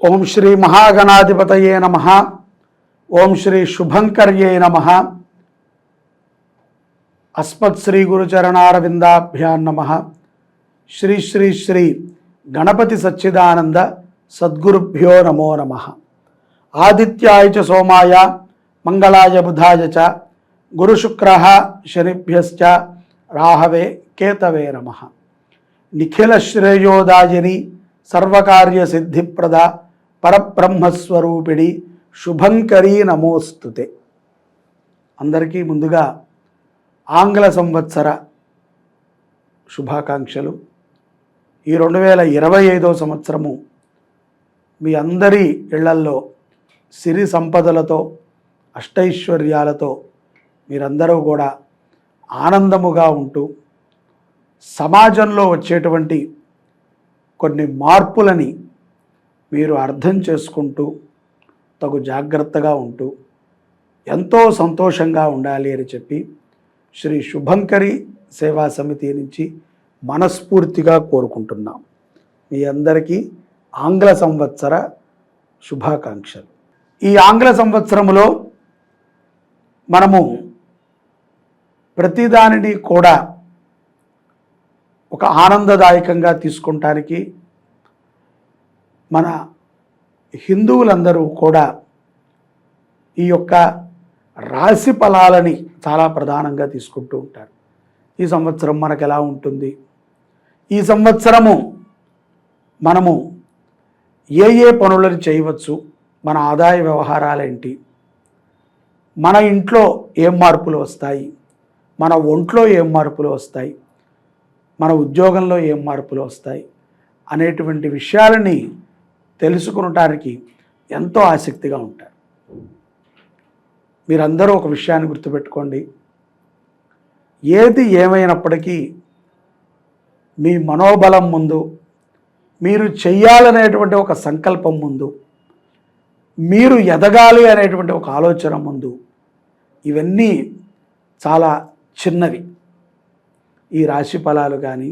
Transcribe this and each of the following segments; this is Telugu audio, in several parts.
ఓం శ్రీ మహాగణాధిపతయే నమః. ఓం శ్రీ శుభంకర్యే నమః. అస్మత్ శ్రీ గురుచరణారవిందాభ్యాం నమః. శ్రీ శ్రీ శ్రీ గణపతి సచ్చిదానంద సద్గురుభ్యో నమో నమః. ఆదిత్యాయ చ సోమాయ మంగళాయ బుధాయ చ గురుశుక్రః శనిభ్యశ్చ రాహవే కేతవే నమః. నిఖిల శ్రేయోదాయిని సర్వకార్య సిద్ధిప్రద పరబ్రహ్మస్వరూపిణి శుభంకరీ నమోస్తుతే. అందరికీ ముందుగా ఆంగ్ల సంవత్సర శుభాకాంక్షలు. ఈ 2025వ సంవత్సరము మీ అందరి ఇళ్లల్లో సిరి సంపదలతో అష్టైశ్వర్యాలతో మీరందరూ కూడా ఆనందముగా ఉంటూ సమాజంలో వచ్చేటువంటి కొన్ని మార్పులని మీరు అర్థం చేసుకుంటూ తగు జాగ్రత్తగా ఉంటూ ఎంతో సంతోషంగా ఉండాలి అని చెప్పి శ్రీ శుభంకరి సేవా సమితి నుంచి మనస్ఫూర్తిగా కోరుకుంటున్నాం. మీ అందరికీ ఆంగ్ల సంవత్సర శుభాకాంక్షలు. ఈ ఆంగ్ల సంవత్సరములో మనము ప్రతిదానిని కూడా ఒక ఆనందదాయకంగా తీసుకుంటానికి మన హిందువులందరూ కూడా ఈ యొక్క రాశి ఫలాలని చాలా ప్రధానంగా తీసుకుంటూ ఉంటారు. ఈ సంవత్సరం మనకు ఎలా ఉంటుంది, ఈ సంవత్సరము మనము ఏ ఏ పనులను చేయవచ్చు, మన ఆదాయ వ్యవహారాలేంటి, మన ఇంట్లో ఏం మార్పులు వస్తాయి, మన ఒంట్లో ఏం మార్పులు వస్తాయి, మన ఉద్యోగంలో ఏం మార్పులు వస్తాయి అనేటువంటి విషయాలని తెలుసుకునటానికి ఎంతో ఆసక్తిగా ఉంటారు. మీరందరూ ఒక విషయాన్ని గుర్తుపెట్టుకోండి. ఏది ఏమైనప్పటికీ మీ మనోబలం ముందు, మీరు చెయ్యాలనేటువంటి ఒక సంకల్పం ముందు, మీరు ఎదగాలి అనేటువంటి ఒక ఆలోచన ముందు ఇవన్నీ చాలా చిన్నవి. ఈ రాశి ఫలాలు కానీ,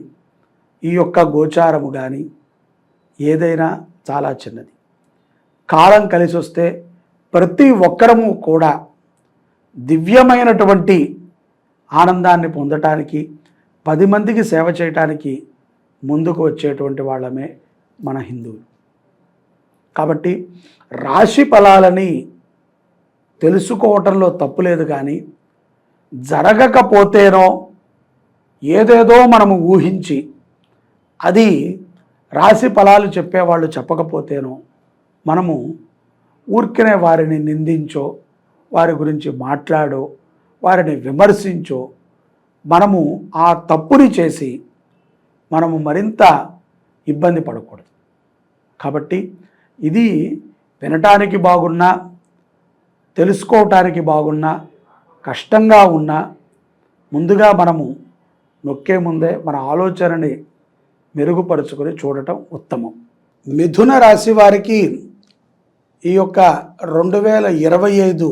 ఈ యొక్క గోచారము కానీ ఏదైనా చాలా చిన్నది. కాలం కలిసి వస్తే ప్రతి ఒక్కరము కూడా దివ్యమైనటువంటి ఆనందాన్ని పొందటానికి, 10 మందికి సేవ చేయటానికి ముందుకు వచ్చేటువంటి వాళ్ళమే మన హిందువులు. కాబట్టి రాశి ఫలాలని తెలుసుకోవటంలో తప్పులేదు, కానీ జరగకపోతేనో ఏదేదో మనము ఊహించి అది రాశి ఫలాలు చెప్పేవాళ్ళు చెప్పకపోతేనో మనము ఊరికనే వారిని నిందించో, వారి గురించి మాట్లాడో, వారిని విమర్శించో మనము ఆ తప్పుని చేసి మనము మరింత ఇబ్బంది పడకూడదు. కాబట్టి ఇది వినటానికి బాగున్నా, తెలుసుకోవటానికి బాగున్నా, కష్టంగా ఉన్నా ముందుగా మనము నొక్కే ముందే మన ఆలోచనని మెరుగుపరుచుకొని చూడటం ఉత్తమం. మిథున రాశి వారికి ఈ యొక్క 2025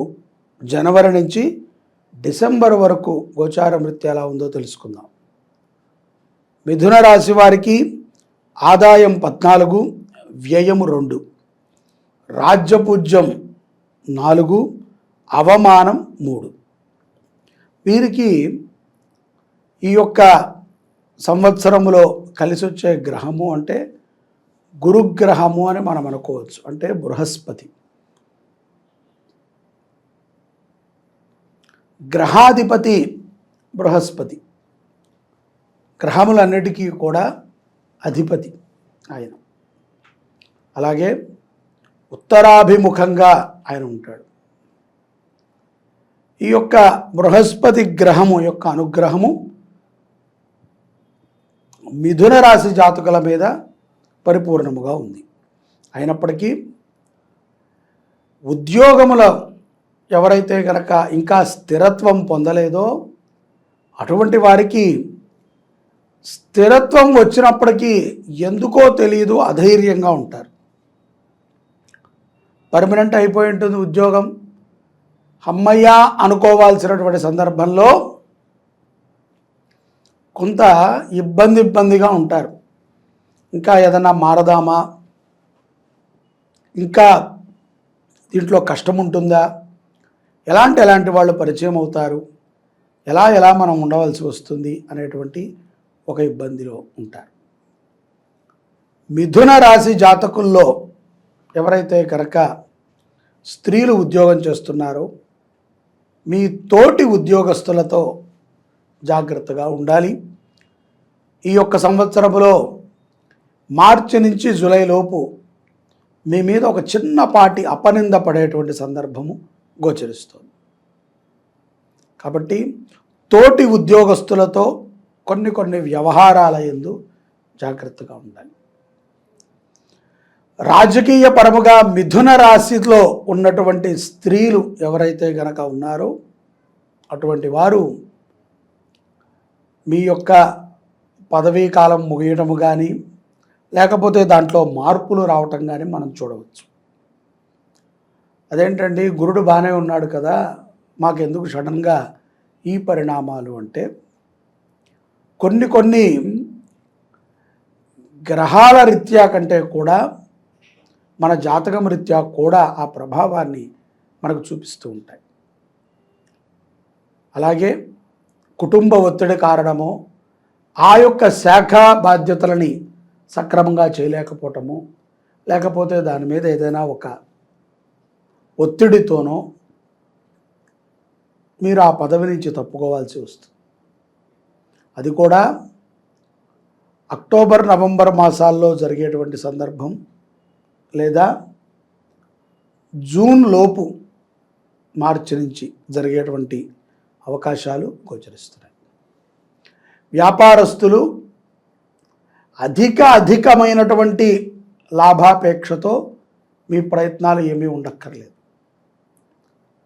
జనవరి నుంచి డిసెంబర్ వరకు గోచార రీత్యా ఎలా ఉందో తెలుసుకుందాం. మిథున రాశి వారికి ఆదాయం 14, వ్యయము 2, రాజ్యపూజ్యం 4, అవమానం 3. వీరికి ఈ యొక్క సంవత్సరములో కలిసి వచ్చే గ్రహము అంటే గురుగ్రహము అని మనం అనుకోవచ్చు. అంటే బృహస్పతి గ్రహాధిపతి. బృహస్పతి గ్రహములన్నిటికీ కూడా అధిపతి ఆయన. అలాగే ఉత్తరాభిముఖంగా ఆయన ఉంటాడు. ఈ యొక్క బృహస్పతి గ్రహము యొక్క అనుగ్రహము మిథున రాశి జాతకుల మీద పరిపూర్ణముగా ఉంది. అయినప్పటికీ ఉద్యోగములో ఎవరైతే కనుక ఇంకా స్థిరత్వం పొందలేదో అటువంటి వారికి స్థిరత్వం వచ్చినప్పటికీ ఎందుకో తెలియదు అధైర్యంగా ఉంటారు. పర్మనెంట్ అయిపోయి ఉంటుంది ఉద్యోగం, అమ్మయ్య అనుకోవాల్సినటువంటి సందర్భంలో కొంత ఇబ్బందిగా ఉంటారు. ఇంకా ఏదన్నా మారదామా, ఇంకా దీంట్లో కష్టం ఉంటుందా, ఎలాంటి వాళ్ళు పరిచయం అవుతారు, ఎలా మనం ఉండవలసి వస్తుంది అనేటువంటి ఒక ఇబ్బందిలో ఉంటారు. మిథున రాశి జాతకుల్లో ఎవరైతే కనుక స్త్రీలు ఉద్యోగం చేస్తున్నారో మీ తోటి ఉద్యోగస్తులతో జాగ్రత్తగా ఉండాలి. ఈ యొక్క సంవత్సరంలో మార్చి నుంచి జూలై లోపు మీ మీద ఒక చిన్నపాటి అపనింద పడేటువంటి సందర్భము గోచరిస్తుంది. కాబట్టి తోటి ఉద్యోగస్తులతో కొన్ని వ్యవహారాల యందు జాగ్రత్తగా ఉండాలి. రాజకీయ పరముగా మిథున రాశిలో ఉన్నటువంటి స్త్రీలు ఎవరైతే గనక ఉన్నారో అటువంటి వారు మీ యొక్క పదవీ కాలం ముగియటము కానీ లేకపోతే దాంట్లో మార్పులు రావటం కానీ మనం చూడవచ్చు. అదేంటండి గురుడు బాగానే ఉన్నాడు కదా, మాకెందుకు సడన్గా ఈ పరిణామాలు అంటే కొన్ని గ్రహాల రీత్యా కంటే కూడా మన జాతకం రీత్యా కూడా ఆ ప్రభావాన్ని మనకు చూపిస్తూ ఉంటాయి. అలాగే కుటుంబ ఒత్తిడి కారణము, ఆ యొక్క శాఖ బాధ్యతలని సక్రమంగా చేయలేకపోవటము, లేకపోతే దాని మీద ఏదైనా ఒక ఒత్తిడితోనో మీరు ఆ పదవి నుంచి తప్పుకోవాల్సి వస్తుంది. అది కూడా అక్టోబర్ నవంబర్ మాసాల్లో జరిగేటువంటి సందర్భం లేదా జూన్ లోపు మార్చి నుంచి జరిగేటువంటి అవకాశాలు గోచరిస్తున్నాయి. వ్యాపారస్తులు అధికమైనటువంటి లాభాపేక్షతో మీ ప్రయత్నాలు ఏమీ ఉండక్కర్లేదు.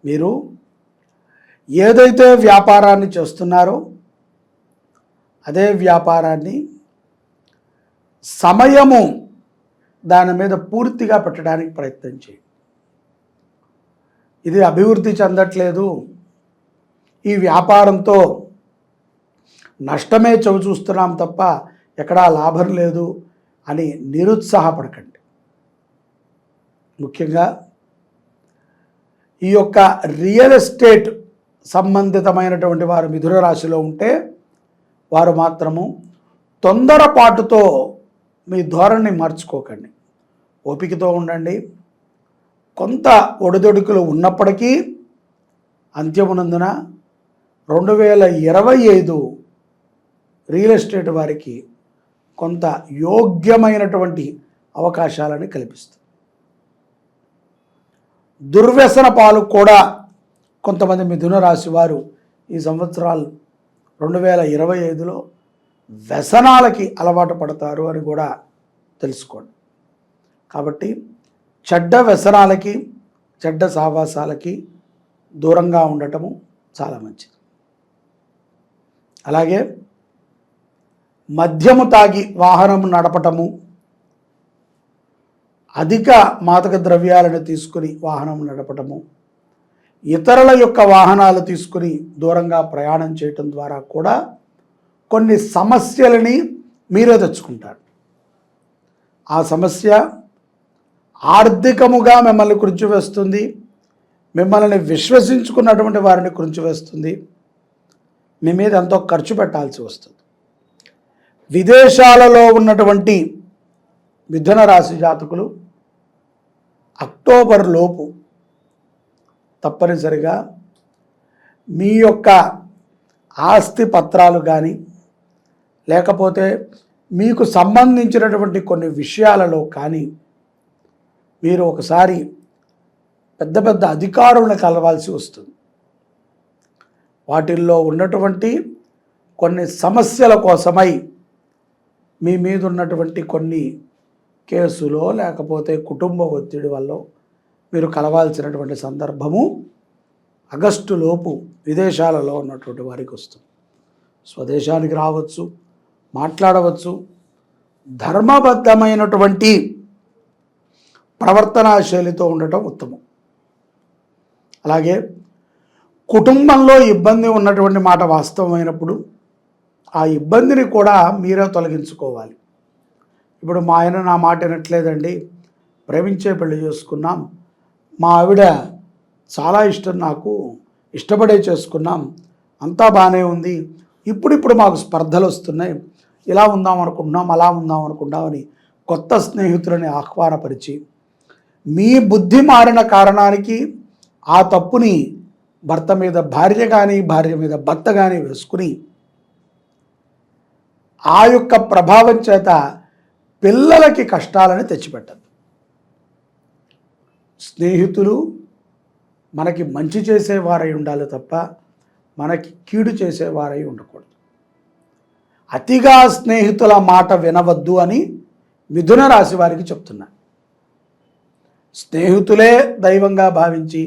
మీరు ఏదైతే వ్యాపారాన్ని చేస్తున్నారో అదే వ్యాపారాన్ని సమయము దాని మీద పూర్తిగా పెట్టడానికి ప్రయత్నం చేయండి. ఇది అభివృద్ధి చెందట్లేదు, ఈ వ్యాపారంతో నష్టమే చవి చూస్తున్నాం తప్ప ఎక్కడా లాభం లేదు అని నిరుత్సాహపడకండి. ముఖ్యంగా ఈ యొక్క రియల్ ఎస్టేట్ సంబంధితమైనటువంటి వారు మిథున రాశిలో ఉంటే వారు మాత్రము తొందరపాటుతో మీ ధోరణి మార్చుకోకండి. ఓపికతో ఉండండి. కొంత ఒడిదొడుకులు ఉన్నప్పటికీ అంత్యమునందున 2025 రియల్ ఎస్టేట్ వారికి కొంత యోగ్యమైనటువంటి అవకాశాలని కల్పిస్తుంది. దుర్వ్యసన పాలు కూడా కొంతమంది మిథున రాశి వారు ఈ సంవత్సరాలు 2025లో వ్యసనాలకి అలవాటు పడతారు అని కూడా తెలుసుకోండి. కాబట్టి చెడ్డ వ్యసనాలకి చెడ్డ సావాసాలకి దూరంగా ఉండటము చాలా మంచిది. అలాగే మద్యము తాగి వాహనం నడపటము, అధిక మాదక ద్రవ్యాలను తీసుకుని వాహనం నడపటము, ఇతరుల యొక్క వాహనాలు తీసుకుని దూరంగా ప్రయాణం చేయటం ద్వారా కూడా కొన్ని సమస్యలని మీరే తెచ్చుకుంటారు. ఆ సమస్య ఆర్థికముగా మిమ్మల్ని కృంచివేస్తుంది, మిమ్మల్ని విశ్వసించుకున్నటువంటి వారిని కృంచివేస్తుంది, మీ మీద ఎంతో ఖర్చు పెట్టాల్సి వస్తుంది. విదేశాలలో ఉన్నటువంటి మిథున రాశి జాతకులు అక్టోబర్ లోపు తప్పనిసరిగా మీ యొక్క ఆస్తి పత్రాలు కానీ లేకపోతే మీకు సంబంధించినటువంటి కొన్ని విషయాలలో కానీ మీరు ఒకసారి పెద్ద అధికారులను కలవాల్సి వస్తుంది. వాటిల్లో ఉన్నటువంటి కొన్ని సమస్యల కోసమై మీ మీద ఉన్నటువంటి కొన్ని కేసులో లేకపోతే కుటుంబ ఒత్తిడి వల్ల మీరు కలవాల్సినటువంటి సందర్భము ఆగస్టు లోపు విదేశాలలో ఉన్నటువంటి వారికి వస్తుంది. స్వదేశానికి రావచ్చు, మాట్లాడవచ్చు. ధర్మబద్ధమైనటువంటి ప్రవర్తనా శైలితో ఉండటం ఉత్తమం. అలాగే కుటుంబంలో ఇబ్బంది ఉన్నటువంటి మాట వాస్తవమైనప్పుడు ఆ ఇబ్బందిని కూడా మీరే తొలగించుకోవాలి. ఇప్పుడు మా ఆయన నా మాట వినట్లేదండి, ప్రేమించే పెళ్లి చేసుకున్నాం, మా ఆవిడ చాలా ఇష్టం, నాకు ఇష్టపడే చేసుకున్నాం, అంతా బాగానే ఉంది, ఇప్పుడిప్పుడు మాకు స్పర్ధలు వస్తున్నాయి, ఇలా ఉందాం అనుకుంటున్నాం, అలా ఉందాం అనుకుంటున్నాం అని కొత్త స్నేహితులని ఆహ్వానపరిచి మీ బుద్ధి మారిన కారణానికి ఆ తప్పుని భర్త మీద భార్య కానీ భార్య మీద భర్త కానీ వేసుకుని ఆ యొక్క ప్రభావం చేత పిల్లలకి కష్టాలని తెచ్చిపెట్టదు. స్నేహితులు మనకి మంచి చేసేవారై ఉండాలి తప్ప మనకి కీడు చేసేవారై ఉండకూడదు. అతిగా స్నేహితుల మాట వినవద్దు అని మిథున రాశి వారికి చెప్తున్నా. స్నేహితులే దైవంగా భావించి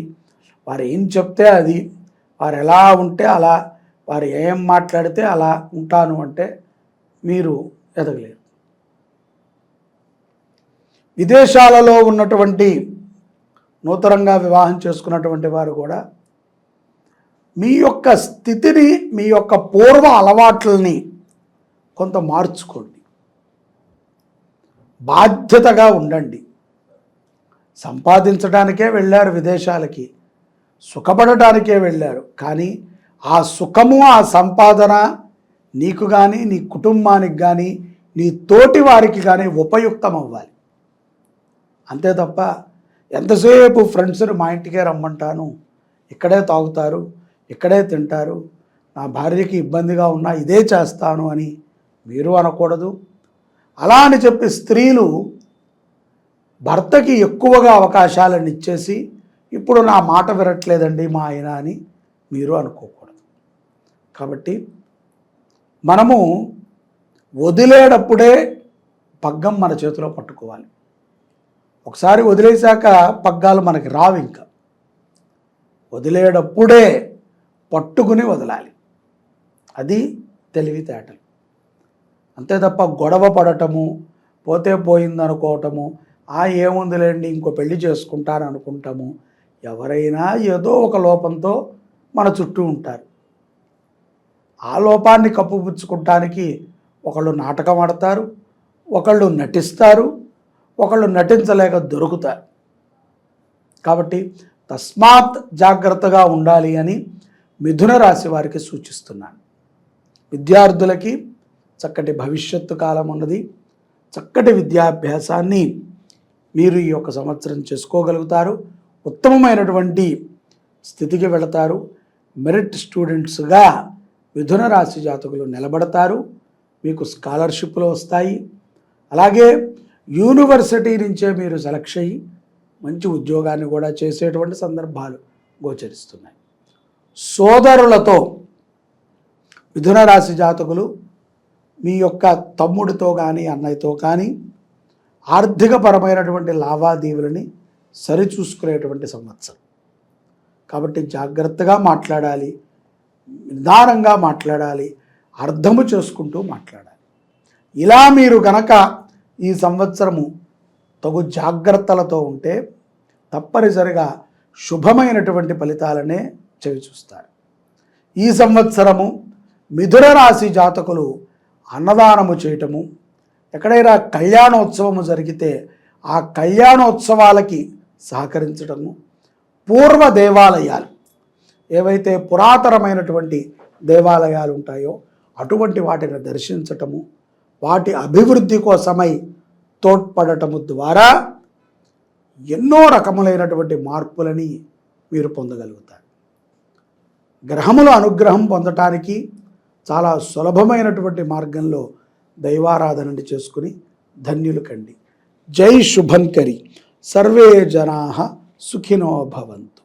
వారు ఏం చెప్తే అది, వారు ఎలా ఉంటే అలా, వారు ఏం మాట్లాడితే అలా ఉంటాను అంటే మీరు ఎదగలేరు. విదేశాలలో ఉన్నటువంటి నూతనంగా వివాహం చేసుకున్నటువంటి వారు కూడా మీ యొక్క స్థితిని, మీ యొక్క పూర్వ అలవాట్లని కొంత మార్చుకోండి, బాధ్యతగా ఉండండి. సంపాదించడానికే వెళ్ళారు విదేశాలకి, సుఖపడటానికే వెళ్ళారు, కానీ ఆ సుఖము ఆ సంపాదన నీకు కానీ నీ కుటుంబానికి కానీ నీ తోటి వారికి కానీ ఉపయుక్తం అవ్వాలి. అంతే తప్ప ఎంతసేపు ఫ్రెండ్స్ని మా ఇంటికే రమ్మంటాను, ఇక్కడే తాగుతారు, ఇక్కడే తింటారు, నా భార్యకి ఇబ్బందిగా ఉన్నా ఇదే చేస్తాను అని మీరు అనకూడదు. అలా అని చెప్పి స్త్రీలు భర్తకి ఎక్కువగా అవకాశాలను ఇచ్చేసి ఇప్పుడు నా మాట వినట్లేదండి మా ఆయన అని మీరు అనుకోకూడదు. కాబట్టి మనము వదిలేటప్పుడే పగ్గం మన చేతిలో పట్టుకోవాలి. ఒకసారి వదిలేశాక పగ్గాలు మనకి రావు. ఇంకా వదిలేటప్పుడే పట్టుకుని వదలాలి. అది తెలివితేటలు. అంతే తప్ప గొడవ పడటము, పోతే పోయిందనుకోవటము, ఏముందిలేండి ఇంకో పెళ్లి చేసుకుంటాను అనుకుంటాము. ఎవరైనా ఏదో ఒక లోపంతో మన చుట్టూ ఉంటారు. ఆ లోపాన్ని కప్పుపుచ్చుకుంటానికి ఒకళ్ళు నాటకం ఆడతారు, ఒకళ్ళు నటిస్తారు, ఒకళ్ళు నటించలేక దొరుకుతారు. కాబట్టి తస్మాత్ జాగ్రత్తగా ఉండాలి అని మిథున రాశి వారికి సూచిస్తున్నాను. విద్యార్థులకి చక్కటి భవిష్యత్తు కాలం ఉన్నది. చక్కటి విద్యాభ్యాసాన్ని మీరు ఈ యొక్క సంవత్సరం చేసుకోగలుగుతారు. ఉత్తమమైనటువంటి స్థితికి వెళతారు. మెరిట్ స్టూడెంట్స్గా మిథున రాశి జాతకులు నిలబడతారు. మీకు స్కాలర్షిప్లు వస్తాయి. అలాగే యూనివర్సిటీ నుంచే మీరు సెలెక్ట్ అయ్యి మంచి ఉద్యోగాన్ని కూడా చేసేటువంటి సందర్భాలు గోచరిస్తున్నాయి. సోదరులతో మిథున రాశి జాతకులు మీ యొక్క తమ్ముడితో కానీ అన్నయ్యతో కానీ ఆర్థికపరమైనటువంటి లావాదేవీలని సరిచూసుకునేటువంటి సంవత్సరం. కాబట్టి జాగ్రత్తగా మాట్లాడాలి, నిదానంగా మాట్లాడాలి, అర్థము చేసుకుంటూ మాట్లాడాలి. ఇలా మీరు గనక ఈ సంవత్సరము తగు జాగ్రత్తలతో ఉంటే తప్పనిసరిగా శుభమైనటువంటి ఫలితాలనే చవిచూస్తారు. ఈ సంవత్సరము మిథున రాశి జాతకులు అన్నదానము చేయటము, ఎక్కడైనా కళ్యాణోత్సవము జరిగితే ఆ కళ్యాణోత్సవాలకి సహకరించటము, పూర్వ దేవాలయాలు ఏవైతే పురాతనమైనటువంటి దేవాలయాలు ఉంటాయో అటువంటి వాటిని దర్శించటము, వాటి అభివృద్ధి కోసమై తోడ్పడటము ద్వారా ఎన్నో రకములైనటువంటి మార్పులని మీరు పొందగలుగుతారు. గ్రహముల అనుగ్రహం పొందటానికి చాలా సులభమైనటువంటి మార్గంలో దైవారాధనని చేసుకుని ధన్యులు కండి. జై శుభంకరి. సర్వే జనాః సుఖినో భవంతు.